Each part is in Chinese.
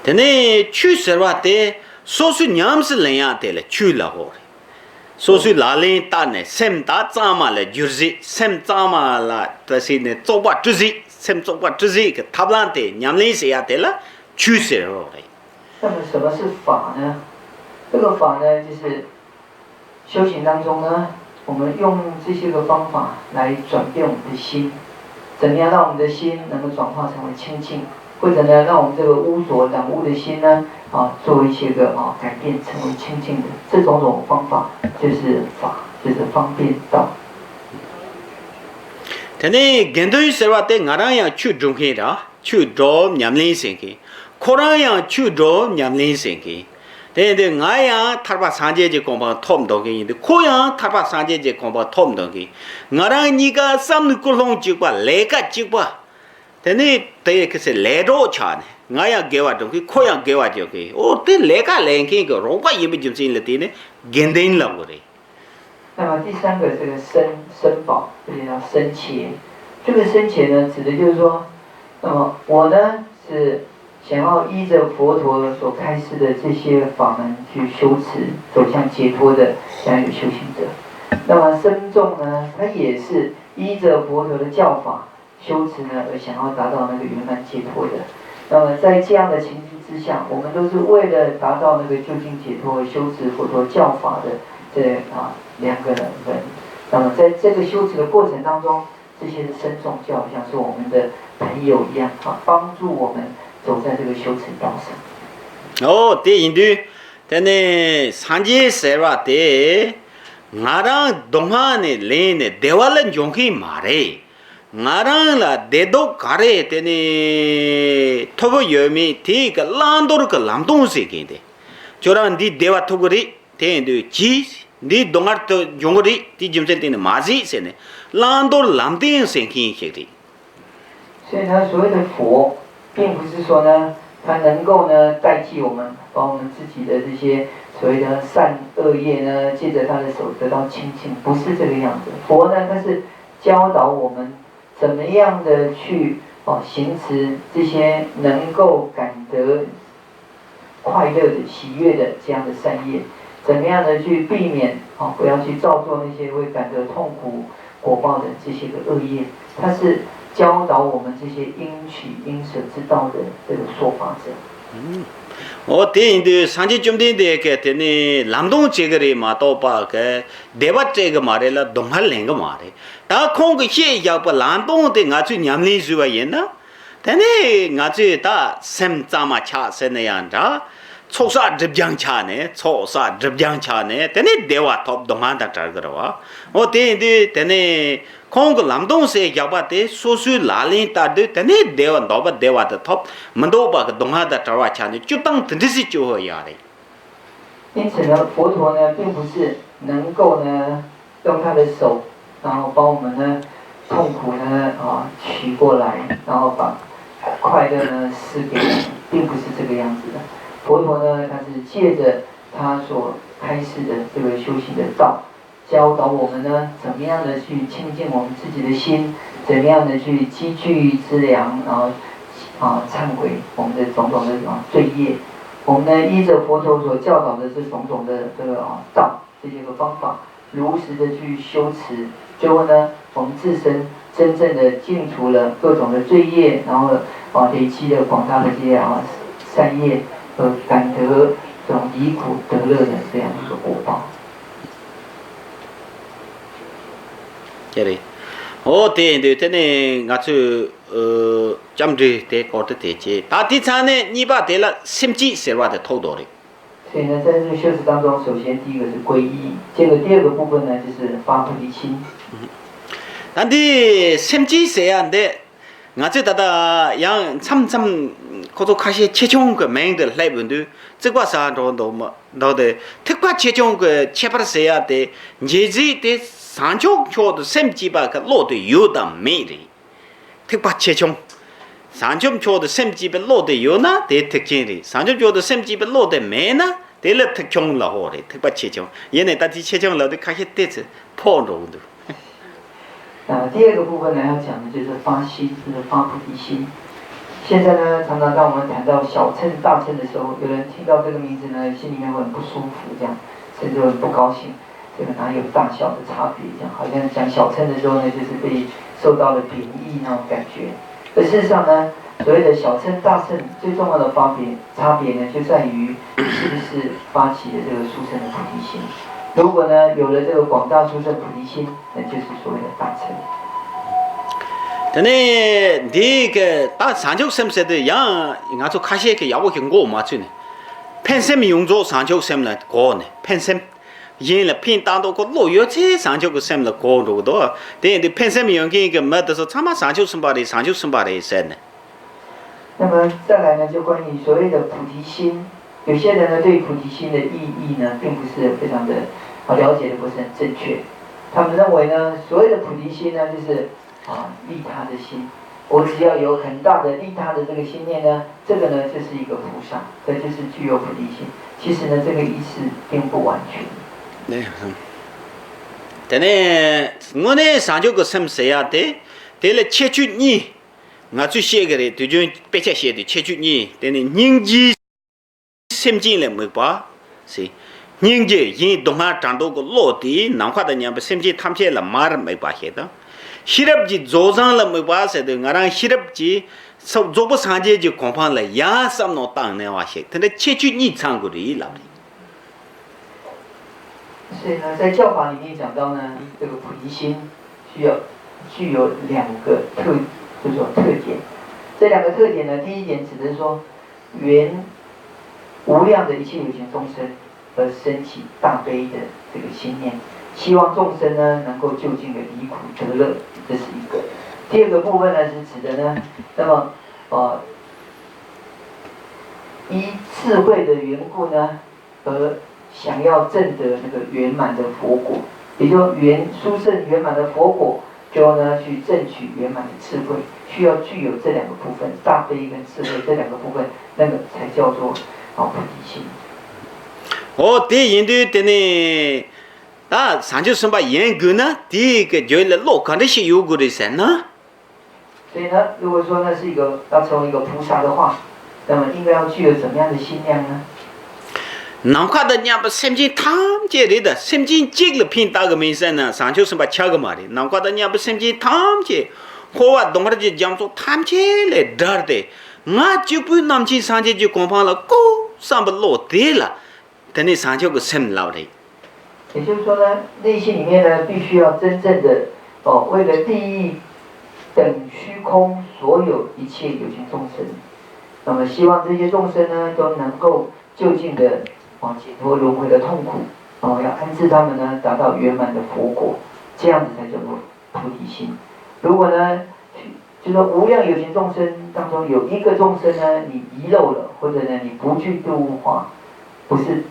근데 추서와데 소수 냠스 랭야데레 추라고 소수 라린 따네 셈다 짜마레 주지 셈 짜마라 다시네 쪼바 주지 셈 쪼바 주지 그 탑란데 냠린세야데라 추서로 那么什么是法呢？这个法呢，就是修行当中呢，我们用这些个方法来转变我们的心，怎么样让我们的心能够转化成为清净，或者呢，让我们这个污浊染污的心呢，做一些个改变，成为清净的，这种方法就是法，就是方便道。근데 겐도이 서와데 나라야 추종해라 추도 냠린세게 코라야 추도 냠린세게 근데 나야 타바 산제제 공부 톰도게 코야 타바 산제제 공부 톰도게 나라 니가 삼누콜롱 찍바 레가 찍바 근데 때 그세 레로 차네 나야 개와도 코야 개와죠게 오때 레가 랭킹 그 로바 예비 좀 진레티네 겐데인 라고래 那么第三个这个身宝，这里叫身切。这个身切呢，指的就是说，那么我呢是想要依着佛陀所开示的这些法门去修持，走向解脱的这样一个修行者。那么身众呢，他也是依着佛陀的教法修持呢，而想要达到那个圆满解脱的。那么在这样的情境之下，我们都是为了达到那个究竟解脱而修持佛陀教法的这两个人。那么在这个修持的过程当中，这些身众就好像是我们的朋友一样帮助我们走在这个修持道上。对印度，但산지 세라데 나랑 동안에 레네 대화는 용기 말해. 나랑라 대도 가래 되네 토보 여미 디가 란도르 그 람동세게데. 저랑 디 대화 토고리 대인도 지 니 동아르 용거리 디 짐센테네 마지 세네. 란도르 람딩 생킹케리. 所以呢，所谓的佛，并不是说呢，它能够呢代替我们，把我们自己的这些所谓的善恶业呢，借着他的手得到清净，不是这个样子。佛呢，它是教导我们怎么样的去行持这些能够感得快乐的、喜悦的这样的善业，怎么样的去避免不要去造作那些会感得痛苦果报的这些个恶业，它是教导我们这些应取应舍之道的这个说法者。대인도 산지 좀 된데 그때네 람동 제거리 마도바 그 대바 제거 말에라 동할 랭거 말에 다 콩그 히 야바 람동데 나주 냠리 주와 옛나 대네 나주 다 샘자마 차세네야다 초사 접장차네 초사 접장차네 대네 대와 톱 동한다 tar더와 대인도 대네 콩그 람동세 야바데 소수 라린 따데 대네 대와 너바 대와다 톱 만도바 그 동하다 tar와차네 주당 든지시 줘야래 因此呢，佛陀呢，并不是能够呢用他的手，然后帮我们呢痛苦呢取过来，然后把快乐呢施给我们，并不是这个样子的。佛陀呢，他是借着他所开示的这个修行的道，教导我们呢，怎么样的去清净我们自己的心，怎么样的去积聚资粮，然后忏悔我们的种种的罪业。我们呢，依着佛陀所教导的这种种的这个道，这些个方法，如实的去修持，最后呢，我们自身真正的净除了各种的罪业，然后累积了广大的这些善业，感得这种离苦得乐的这样一个果报。그래. 대인도 때네 가츠 잠들 때 거트 되지. 다디찬에 니바 데라 심지 세와데 토도리. 所以呢，在这个修持当中，首先第一个是皈依，接着第二个部分呢，就是发菩提心。但是 심지 세야인데 가츠 다다 양 참참 고독하시 최종 그 맹들 라이브인데 즉과사도 너무 너데 특과 최종 그 체바세야 때 제지 때 산초초도 샘지바 그 로드 요다 메리 특과 최종 산초초도 샘지바 로드 요나 대 특징이 산초초도 샘지바 로드 메나 대ල 특종 라호리 특과 최종 얘네 다티 최종 로드 카시 때스 포로도 第二个部分呢，要讲的就是发心，就是发菩提心。现在呢，常常当我们谈到小乘大乘的时候，有人听到这个名字呢，心里面会很不舒服，这样，甚至很不高兴。这个哪有大小的差别？这样好像讲小乘的时候呢，就是被受到了贬义那种感觉。而事实上呢，所谓的小乘大乘最重要的差别呢，就在于是不是发起了这个殊胜的菩提心。如果呢有了这个广大殊胜菩提心，那就是所谓的大乘。但呢，这个大三九sem se的样，俺做开些个要不给我嘛做呢？偏sem用做三九sem了过呢，偏sem。因了偏当到个路有车上就个sem了过路多，但的偏sem用个没得说，他妈上就什么的，上就什么的生呢？那么再来呢，就关于所谓的菩提心，有些人呢对菩提心的意义呢，并不是非常的了解的不是很正确。他们认为呢，所谓的菩提心呢，就是利他的心。我只要有很大的利他的这个心念呢，这个呢就是一个菩萨，这就是具有菩提心。其实呢，这个意思并不完全。但呢，我呢上就个什么事啊？对了，切จุ你，我最写个的，对就别切写的切จุ你，但呢，人机sem进来没吧？是，人机因东汉长到个落地，南华的人不sem进他们些了马儿没吧写的，希腊机做上了没吧写的，我让希腊机做不上去就恐怕了，呀什么当那话写，但呢切จุ你唱过的了。所以呢，在教法里面讲到呢，这个菩提心具有两个特点。这两个特点呢，第一点指的是说，缘无量的一切有情众生而升起大悲的这个心念，希望众生呢能够就近的离苦得乐，这是一个。第二个部分呢是指的呢，那么依智慧的缘故呢，而想要证得那个圆满的佛果，也就殊胜圆满的佛果，就呢去证取圆满的智慧，需要具有这两个部分，大悲跟智慧这两个部分，那个才叫做菩提心。第印度的呢，上就什么严格呢？第一个就是老看的是有个的神呢。所以呢，如果说那是要成为一个菩萨的话，那么应该要具有怎么样的心量呢？南华的人不sem进他们这里的sem进这个偏大个名声呢，上就什么吃个嘛的，南华的人不sem进他们这，或话东华的讲说他们这来得的，我就不南进上去就恐怕了，够上不落地了，等你上就个sem老的。也就是说呢，内心里面呢，必须要真正的为了利益等虚空所有一切有情众生，那么希望这些众生呢都能够就近的解脱轮回的痛苦，要安置他们呢达到圆满的佛果，这样子才叫做菩提心。如果呢，就说无量有情众生当中有一个众生呢，你遗漏了，或者呢你不去度物化，不是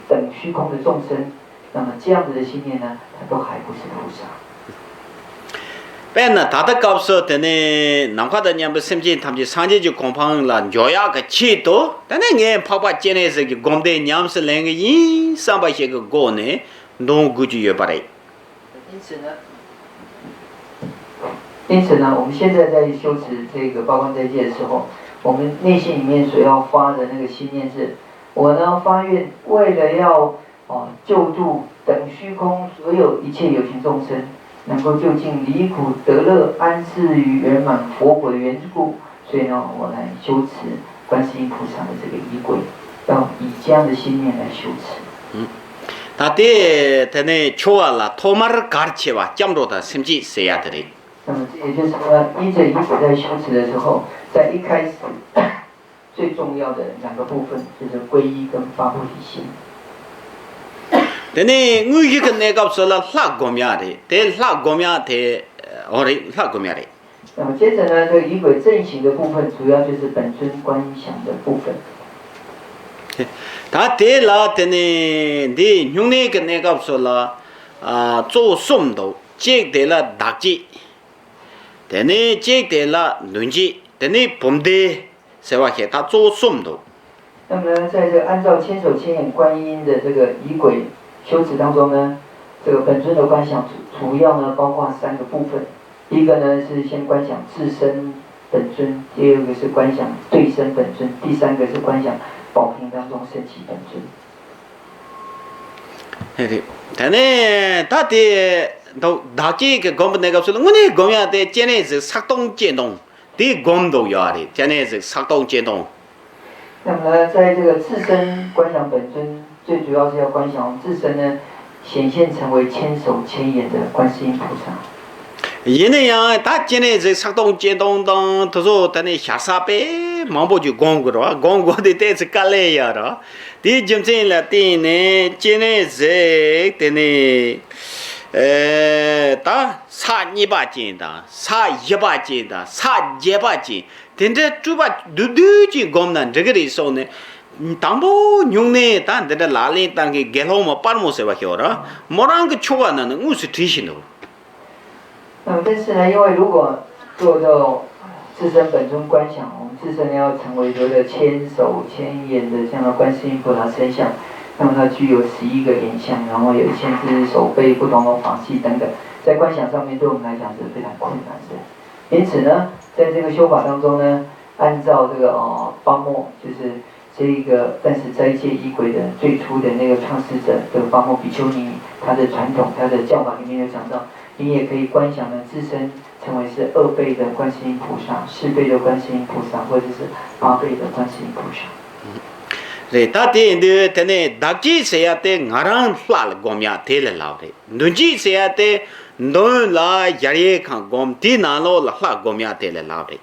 等虚空的众生，那么这样子的心念呢，它都还不是菩萨。但呢，他的告诉的呢，南华的人不sem进他们就上去就恐怕了，脚丫个气多，但呢，俺爸爸今天是个公的娘是两个人300些个过呢，弄估计也不来。因此呢，我们现在在修持这个八关斋戒的时候，我们内心里面所要发的那个心念是，我呢发愿为了要救度等虚空所有一切有情众生，能够就近离苦得乐，安置于圆满佛果的缘故，所以呢，我来修持观世音菩萨的这个仪轨，要以这样的心念来修持。他呢，说了，托马尔卡切哇，讲到他甚至谁呀的嘞？那么这也就是说，依着仪轨在修持的时候，在一开始最重要的两个部分就是皈依跟发菩提心。但呢，我一个那个说了拉公庙的，对拉公庙的，拉公庙的。那么接着呢，这个仪轨正行的部分，主要就是本尊观音想的部分。他对了的呢，对用那个那个说了做诵读，接对了大吉，但呢接对了轮吉，但呢本地是话是他做诵读。那么呢，在这个按照千手千眼观音的这个仪轨修持当中呢，这个本尊的观想主要呢包括3个部分，一个呢是先观想自身本尊，第二个是观想对身本尊，第三个是观想宝瓶当中升起本尊。但呢，他的都大几个讲不那个说，我呢讲呀的，真的是杀动见动，的讲都要的，真的是杀动见动。那么呢，在这个自身观想本尊，最主要是要观想我们自身呢，显现成为千手千眼的观世音菩萨。因为呀，他真的是杀动见动当，他说他那下沙呗，忙不就讲过了，讲过的这是干来呀的，的真正了的呢，真的是的呢。他杀你把斤的，杀一把斤的，杀一把斤，但这猪把嘟嘟斤讲呢，这个的时候呢，当不用呢，但这哪里当个给老么办么事吧？晓得，没让个错啊，那我是提醒的。但是呢，因为如果做到自身本尊观想，我们自身要成为所谓的千手千眼的这样的观世音菩萨身相。那么它具有11个眼相，然后有1000只手背、不同的法器等等，在观想上面对我们来讲是非常困难的。因此呢，在这个修法当中呢，按照这个八末，就是这一个暂时斋戒仪轨的最初的那个创始者的八末比丘尼，他的传统、他的教法里面有讲到，你也可以观想呢自身成为是2倍的观世音菩萨、4倍的观世音菩萨，或者是8倍的观世音菩萨。他的他呢，大几谁呀的俺让拉了光呀，得了老的，农几谁呀的农拉亚里看光，地南路拉光呀，得了老的。